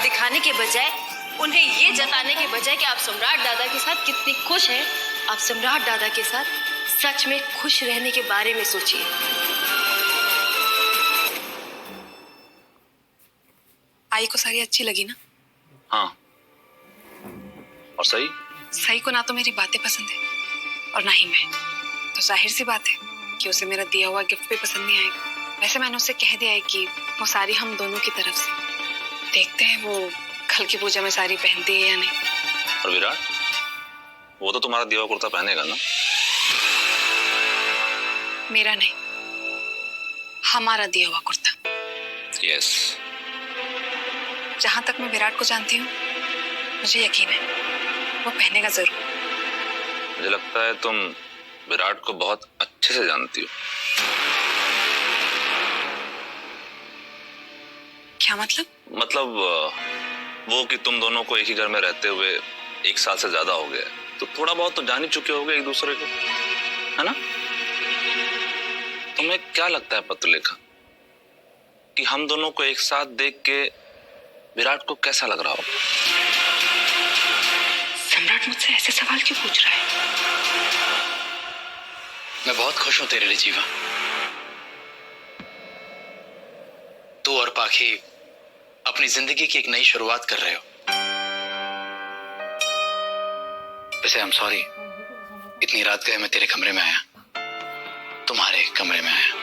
दिखाने के बजाय, उन्हें ये जताने के बजाय कि आप सम्राट दादा के साथ कितनी खुश हैं, आप सम्राट दादा के साथ सच में खुश रहने के बारे में सोचिए। आई को सारी अच्छी लगी ना? हाँ। और सही? सही को ना तो मेरी बातें पसंद है और ना ही मैं। तो जाहिर सी बात है कि उसे मेरा दिया हुआ गिफ्ट भी पसंद नहीं आएगा। वैसे मैंने उससे कह दिया है कि वो साड़ी हम दोनों की तरफ से। देखते हैं वो कल की पूजा में साड़ी पहनती है या नहीं। और विराट, वो तो तुम्हारा दिया हुआ कुर्ता पहनेगा ना? मेरा नहीं, हमारा दिया हुआ कुर्ता। यस। जहां तक मैं विराट को जानती हूँ, मुझे यकीन है वो पहनेगा जरूर। मुझे लगता है तुम विराट को बहुत अच्छे से जानती हो। क्या मतलब? मतलब वो कि तुम दोनों को एक ही घर में रहते हुए 1 साल से ज्यादा हो गया, तो थोड़ा बहुत तो जान ही चुके होगे एक दूसरे को, है ना? तुम्हें क्या लगता है पत्रलेखा कि हम दोनों को एक साथ देख के विराट को कैसा लग रहा होगा? सम्राट मुझसे ऐसे सवाल क्यों पूछ रहा है? मैं बहुत खुश हूं तेरे लिए जीवा। तू और पाखी अपनी जिंदगी की एक नई शुरुआत कर रहे हो। वैसे आई एम सॉरी, इतनी रात गए मैं तेरे कमरे में आया, तुम्हारे कमरे में आया।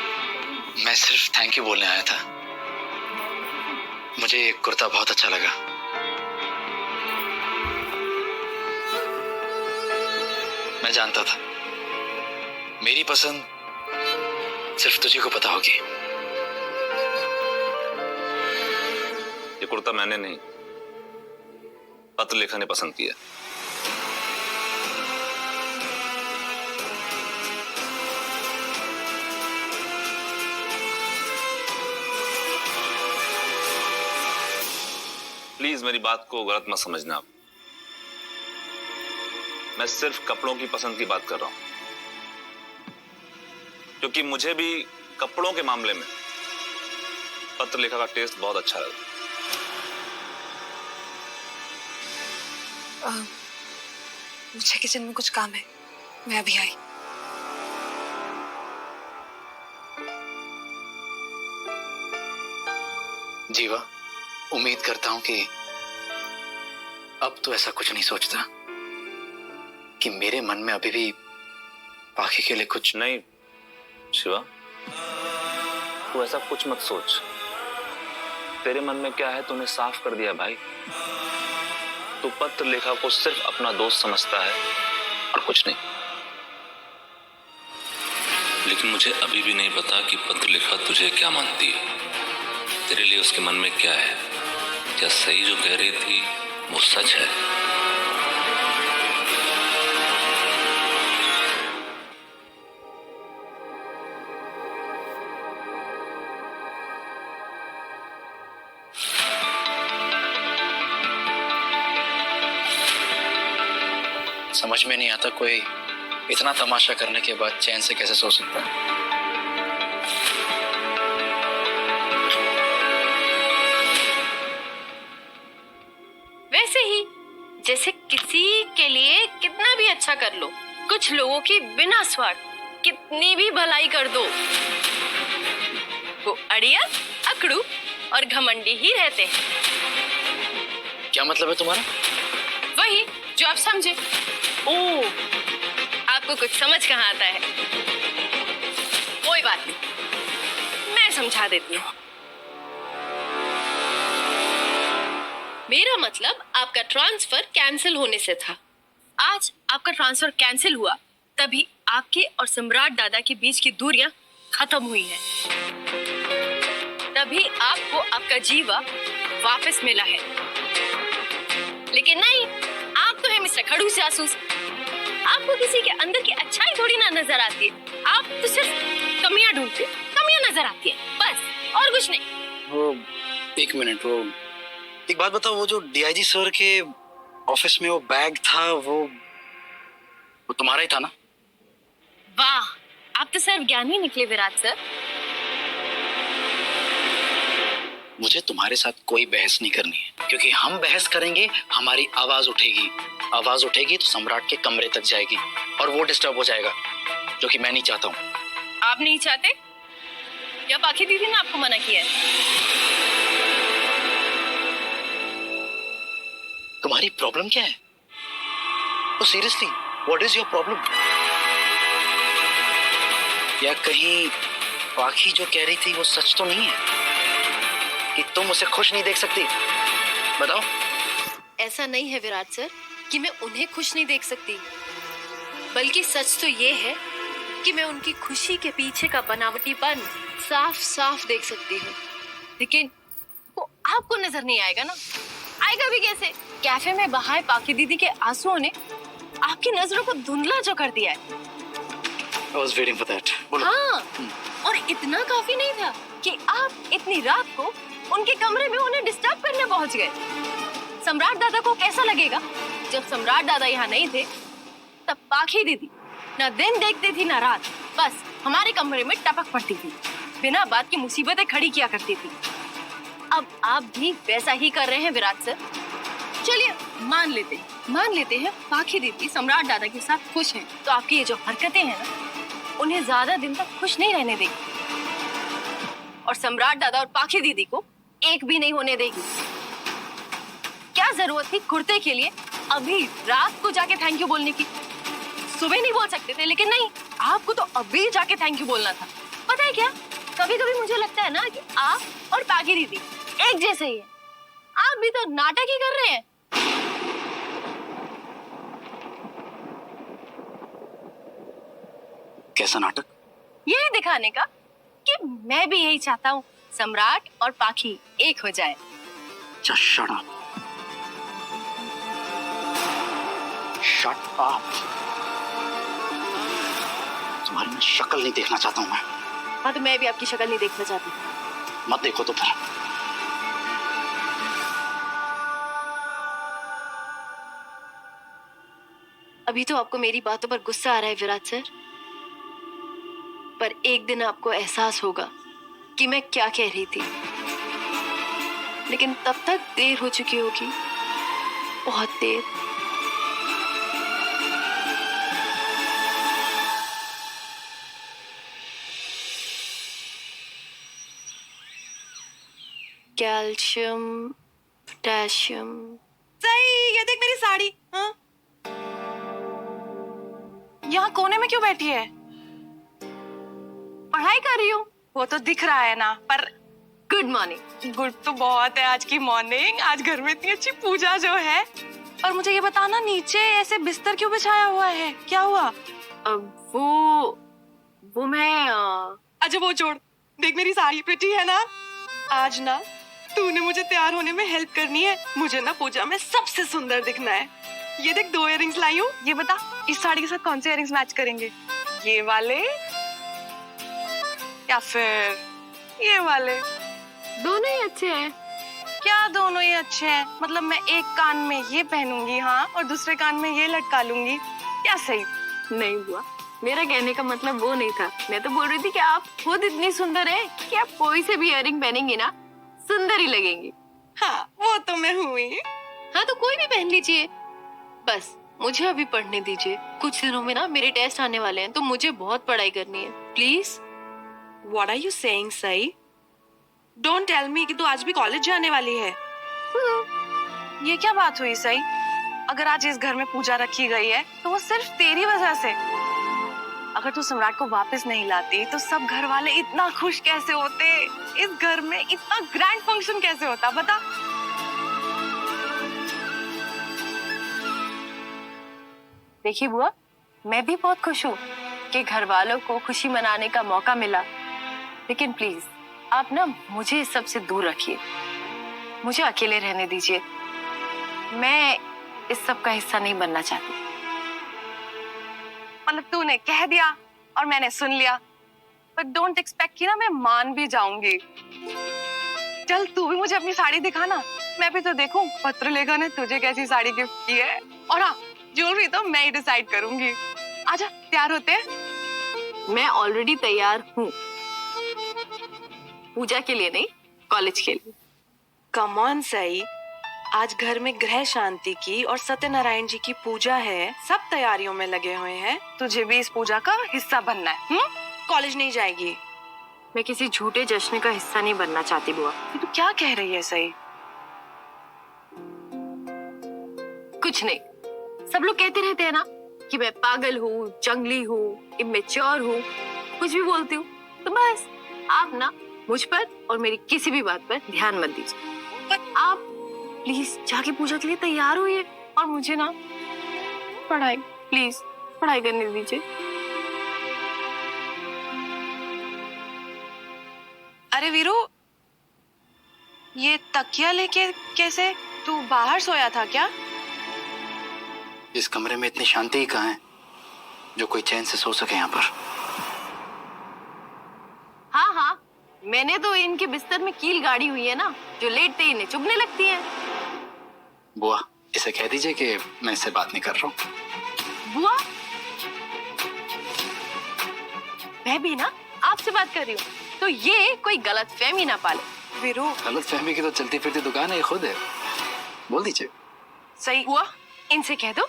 मैं सिर्फ थैंक यू बोलने आया था। मुझे ये कुर्ता बहुत अच्छा लगा। मैं जानता था मेरी पसंद सिर्फ तुझे को पता होगी। ये कुर्ता मैंने नहीं, पत्रलेखा ने पसंद किया। प्लीज मेरी बात को गलत मत समझना। मैं सिर्फ कपड़ों की पसंद की बात कर रहा हूं, क्योंकि मुझे भी कपड़ों के मामले में पत्रलेखा का टेस्ट बहुत अच्छा लगा। मुझे किचन में कुछ काम है, मैं अभी आई। जीवा, उम्मीद करता हूं कि अब तो ऐसा कुछ नहीं सोचता कि मेरे मन में अभी भी पाखी के लिए कुछ नहीं शिवा, तू ऐसा कुछ मत सोच। तेरे मन में क्या है तूने साफ कर दिया भाई। तू पत्रलेखा को सिर्फ अपना दोस्त समझता है और कुछ नहीं। लेकिन मुझे अभी भी नहीं पता कि पत्रलेखा तुझे क्या मानती है। तेरे लिए उसके मन में क्या है? क्या सही जो कह रही थी वो सच है? समझ में नहीं आता कोई इतना तमाशा करने के बाद चैन से कैसे सो सकता है। वैसे ही जैसे किसी के लिए कितना भी अच्छा कर लो, कुछ लोगों की बिना स्वार्थ कितनी भी भलाई कर दो, वो अड़िया, अकड़ू और घमंडी ही रहते हैं। क्या मतलब है तुम्हारा? वही जो आप समझे। ओह, आपको कुछ समझ कहाँ आता है। कोई बात नहीं, मैं समझा देती हूँ। मेरा मतलब आपका ट्रांसफर कैंसिल होने से था। आज आपका ट्रांसफर कैंसिल हुआ, तभी आपके और सम्राट दादा के बीच की दूरियां खत्म हुई हैं। तभी आपको आपका जीवा वापस मिला है। लेकिन नहीं, आप तो है मिस्टर खड़ूस जासूस। आपको किसी के अंदर की अच्छाई थोड़ी ना नजर आती है। आप तो सिर्फ कमियां ढूंढते, कमियां नजर आती है, बस और कुछ नहीं। वो एक मिनट, वो एक बात बताओ, वो जो डीआईजी सर के ऑफिस में वो बैग था, वो तुम्हारा ही था ना? वाह, आप तो सर्व ज्ञानी निकले विराट सर। मुझे तुम्हारे साथ कोई बहस नहीं करनी है, क्योंकि हम बहस करेंगे हमारी आवाज उठेगी, आवाज उठेगी तो सम्राट के कमरे तक जाएगी और वो डिस्टर्ब हो जाएगा, जो कि मैं नहीं चाहता हूँ। आप नहीं चाहते या पाखी दीदी ने आपको मना किया है? तुम्हारी प्रॉब्लम क्या है? तो seriously what is your problem? या कहीं पाखी जो कह रही थी वो सच तो नहीं है कि तुम उसे खुश नहीं देख सकती? बताओ। ऐसा नहीं है विराट सर कि मैं उन्हें खुश नहीं देख सकती, बल्कि सच तो ये है कि मैं उनकी खुशी के पीछे का बनावटीपन साफ साफ देख सकती हूँ। लेकिन वो आपको नजर नहीं आएगा ना, आएगा भी कैसे? कैफे में बहाए पाखी दीदी के आंसुओं ने आपकी नजरों को धुंधला जो कर दिया है। I was waiting for that. बोलो। हाँ, और इतना काफी नहीं था कि आप इतनी रात को उनके कमरे में उन्हें डिस्टर्ब करने पहुंच गए। सम्राट दादा को कैसा लगेगा जब सम्राट दादा यहाँ नहीं थे, तब पाखी दीदी ना दिन देखती थी ना रात, बस हमारे कमरे में टपक पड़ती थी, बिना बात की मुसीबतें खड़ी किया करती थी। अब आप भी वैसा ही कर रहे हैं विराट सर। चलिए मान लेते हैं पाखी दीदी सम्राट दादा के साथ खुश हैं, तो आपकी ये जो हरकतें हैं ना, उन्हें ज्यादा दिन तक खुश नहीं रहने देगी और सम्राट दादा और पाखी दीदी को एक भी नहीं होने देगी। क्या जरूरत थी कुर्ते के लिए अभी रात को जाके थैंक यू बोलने की? सुबह नहीं बोल सकते थे, लेकिन नहीं, आपको तो अभी जाके थैंक यू बोलना था। पता है क्या, कभी कभी मुझे लगता है ना कि आप और पाखी दीदी एक जैसे ही है। आप भी तो नाटक ही कर रहे हैं। कैसा नाटक? यही दिखाने का कि मैं भी यही चाहता हूँ, सम्राट और पाखी एक हो जाए। Just shut up. Shut up. तुम्हारी मैं शक्ल नहीं देखना चाहता हूँ मैं। हाँ, तो मैं भी आपकी शक्ल नहीं देखना चाहती। मत देखो तो फिर। अभी तो आपको मेरी बातों पर गुस्सा आ रहा है विराट सर, पर एक दिन आपको एहसास होगा कि मैं क्या कह रही थी। लेकिन तब तक देर हो चुकी होगी, बहुत देर। Calcium, potassium. सही, ये देख मेरी साड़ी। हाँ, यहाँ कोने में क्यों बैठी है? पढ़ाई कर रही हूँ। वो तो दिख रहा है ना, पर गुड मॉर्निंग। गुड तो बहुत है आज की मॉर्निंग। आज घर में इतनी अच्छी पूजा जो है। और मुझे ये बताना, नीचे ऐसे बिस्तर क्यों बिछाया हुआ है? क्या हुआ? वो मैं अच्छा वो छोड़, देख मेरी साड़ी प्रिटी है ना। आज ना तूने मुझे तैयार होने में हेल्प करनी है। मुझे ना पूजा में सबसे सुंदर दिखना है। ये देख 2 इयररिंग्स लाई हूँ। ये बता इस साड़ी के साथ कौन से इयररिंग्स मैच करेंगे? ये वाले या फिर ये वाले? दोनों ही अच्छे हैं। क्या दोनों ही अच्छे हैं? मतलब मैं एक कान में ये पहनूंगी, हाँ, और दूसरे कान में ये लटका लूंगी, क्या सही? नहीं बुआ, मेरा कहने का मतलब वो नहीं था। मैं तो बोल रही थी कि आप खुद इतनी सुंदर हैं कि आप कोई से भी इयररिंग पहनेंगी ना, सुंदर ही लगेंगी। हाँ, वो तो मैं हुई। हाँ, तो कोई भी पहन लीजिए, बस मुझे अभी पढ़ने दीजिए। कुछ दिनों में ना मेरे टेस्ट आने वाले हैं, तो मुझे बहुत पढ़ाई करनी है। Please. What are you saying, Sai? Don't tell me कि तू आज भी कॉलेज जाने वाली है। ये क्या बात हुई सई? अगर आज इस घर में पूजा रखी गई है तो वो सिर्फ तेरी वजह से। अगर तू सम्राट को वापस नहीं लाती तो सब घर वाले इतना खुश कैसे होते? इस घर में इतना ग्रैंड फंक्शन कैसे होता, बता? देखिए बुआ, मैं भी बहुत खुश हूँ कि घर वालों को खुशी मनाने का मौका मिला, लेकिन प्लीज आप ना मुझे इस सब से दूर रखिए। मुझे अकेले रहने दीजिए। मैं इस सब का हिस्सा नहीं बनना चाहती। मतलब तूने कह दिया और मैंने सुन लिया, बट डोंट एक्सपेक्ट कि ना मैं मान भी जाऊंगी। चल तू भी मुझे अपनी साड़ी दिखा ना, मैं भी तो देखूं पत्रलेखा ने तुझे कैसी साड़ी गिफ्ट की है। और हाँ, ज्वेलरी तो मैं ही डिसाइड करूंगी। आजा, तैयार होते हैं। मैं ऑलरेडी तैयार हूँ, पूजा के लिए नहीं, कॉलेज के लिए। कम ऑन सही, आज घर में ग्रह शांति की और सत्यनारायण जी की पूजा है, सब तैयारियों में लगे हुए हैं। तुझे भी इस पूजा का हिस्सा बनना है। कॉलेज नहीं जाएगी? मैं किसी झूठे जश्न का हिस्सा नहीं बनना चाहती बुआ। ये तू क्या कह रही है सही? कुछ नहीं, सब लोग कहते रहते हैं ना कि मैं पागल हूँ, जंगली हूँ, इमेच्योर हूँ, कुछ भी बोलती हूँ। तो बस आप ना मुझ पर और मेरी किसी भी बात पर ध्यान मत दीजिए। पर आप प्लीज जाके पूजा के लिए तैयार होइए और मुझे ना प्लीज पढ़ाई करने दीजिए। अरे वीरू, ये तकिया लेके कैसे? तू बाहर सोया था क्या? इस कमरे में इतनी शांति ही कहाँ है जो कोई चैन से सो सके यहाँ पर? हाँ हाँ, मैंने तो इनके बिस्तर में कील गाड़ी हुई है ना, जो लेटते ही इन्हें चुभने लगती है। बुआ, इसे कह दीजिए कि मैं इससे बात नहीं कर रहा हूँ। बुआ, मैं भी ना आपसे बात कर रही हूँ, तो ये कोई गलत फहमी ना पाले। वीरू, गलत फहमी की तो चलती फिरती दुकान है, ये खुद है। बोल दीजिए। सही बुआ, इनसे कह दो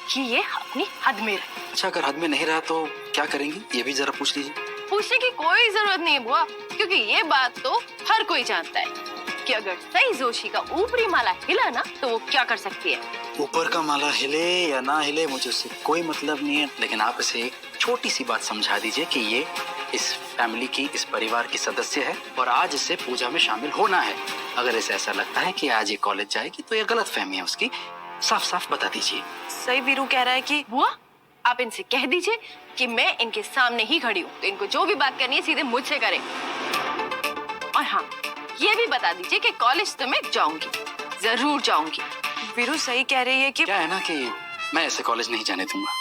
कि ये अपनी हद में रहे। अच्छा, अगर हद में नहीं रहा तो क्या करेंगी, ये भी जरा पूछ लीजिए। पूछने की कोई जरूरत नहीं है बुआ, क्योंकि ये बात तो हर कोई जानता है कि अगर सई जोशी का ऊपरी माला हिला ना तो वो क्या कर सकती है। ऊपर का माला हिले या ना हिले मुझे उससे कोई मतलब नहीं है, लेकिन आप इसे एक छोटी सी बात समझा दीजिए कि ये इस फैमिली की, इस परिवार की सदस्य है और आज इसे पूजा में शामिल होना है। अगर इसे ऐसा लगता है कि आज ये कॉलेज जाएगी तो ये गलत फहमी है उसकी, साफ साफ बता दीजिए। सही वीरू कह रहा है कि बुआ, आप इनसे कह दीजिए कि मैं इनके सामने ही खड़ी हूँ, तो इनको जो भी बात करनी है सीधे मुझसे करें। और हाँ, ये भी बता दीजिए कि कॉलेज तो मैं जाऊंगी, जरूर जाऊंगी। वीरू सही कह रही है कि क्या है ना कि मैं ऐसे कॉलेज नहीं जाने दूंगा।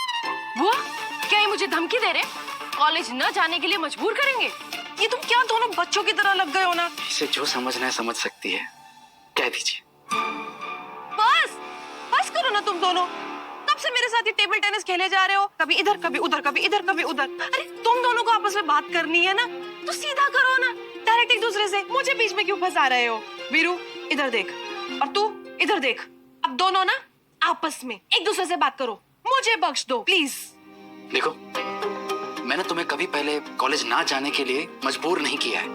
बुआ, क्या ये मुझे धमकी दे रहे? कॉलेज न जाने के लिए मजबूर करेंगे? ये तुम क्या दोनों बच्चों की तरह लग गए हो ना? इसे जो समझना है समझ सकती है, कह दीजिए। बस करो ना तुम दोनों। कब से मेरे साथ ये टेबल टेनिस खेले जा रहे हो? कभी इधर, कभी उधर, कभी इधर, कभी उधर। अरे तुम दोनों को आपस में बात करनी है ना, तो सीधा करो ना, डायरेक्ट एक दूसरे से। मुझे बीच में क्यों फंसा रहे हो? वीरू इधर देख और तू इधर देख। अब दोनों ना आपस में एक दूसरे से बात करो, मुझे बख्श दो प्लीज। देखो, मैंने तुम्हें कभी पहले कॉलेज ना जाने के लिए मजबूर नहीं किया है,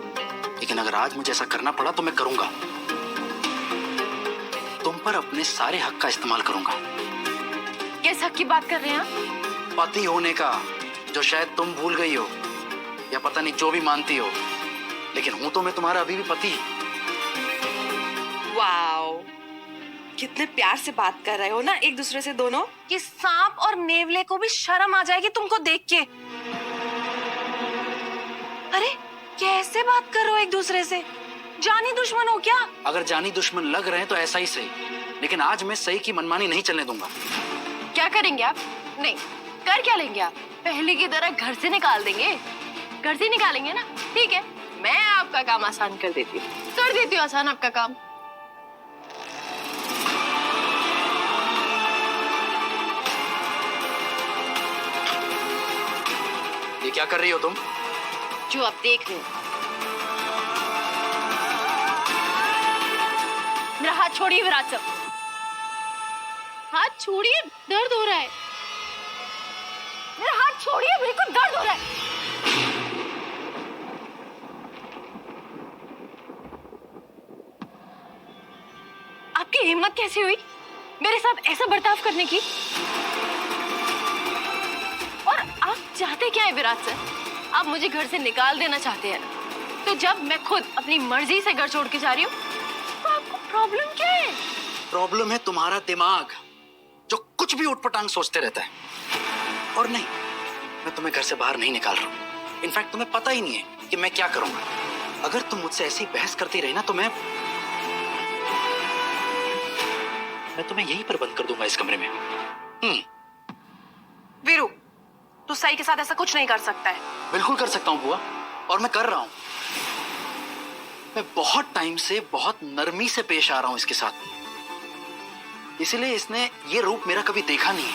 लेकिन अगर आज मुझे ऐसा करना पड़ा तो मैं करूंगा। तुम पर अपने सारे हक का इस्तेमाल करूंगा। किस हक की बात कर रहे हैं? पति होने का, जो शायद तुम भूल गई हो या पता नहीं जो भी मानती हो, लेकिन हूं तो मैं तुम्हारा अभी भी पति। वाओ, कितने प्यार से बात कर रहे हो ना एक दूसरे से दोनों। कि सांप और नेवले को भी शर्म आ जाएगी तुमको देख के। अरे कैसे बात कर रहे हो एक दूसरे से? जानी दुश्मन हो क्या? अगर जानी दुश्मन लग रहे हैं तो ऐसा ही सही, लेकिन आज मैं सही की मनमानी नहीं चलने दूंगा। क्या करेंगे आप? नहीं, कर क्या लेंगे आप? पहले की तरह घर से निकाल देंगे? घर से निकालेंगे ना, ठीक है, मैं आपका काम आसान कर देती हूँ, कर देती हूँ आसान आपका काम। ये क्या कर रही हो तुम? जो आप देख रहे हो। मेरा हाथ छोड़िए विराट सर, हाथ छोड़िए, दर्द हो रहा है। मेरा हाथ छोड़िए, मेरे को दर्द हो रहा है। आपकी हिम्मत कैसे हुई मेरे साथ ऐसा बर्ताव करने की? और आप चाहते क्या है विराट सर? आप मुझे घर से निकाल देना चाहते हैं ना? तो जब मैं खुद अपनी मर्जी से घर छोड़ के जा रही हूँ तो आपको प्रॉब्लम क्या है? प्रॉब्लम है तुम्हारा दिमाग, जो कुछ भी उटपटांग सोचते रहता है। और नहीं, मैं तुम्हें घर से बाहर नहीं निकाल रहा हूँ। इनफैक्ट तुम्हें पता ही नहीं है कि मैं क्या करूंगा। अगर तुम मुझसे ऐसी बहस करती रही ना तो मैं तुम्हें यहीं पर बंद कर दूंगा इस कमरे में। वीरू, तू सही के साथ ऐसा कुछ नहीं कर सकता है। बिल्कुल कर सकता हूँ बुआ, और मैं कर रहा हूँ। मैं बहुत टाइम से बहुत नरमी से पेश आ रहा हूँ इसके साथ, इसलिए इसने ये रूप मेरा कभी देखा नहीं है।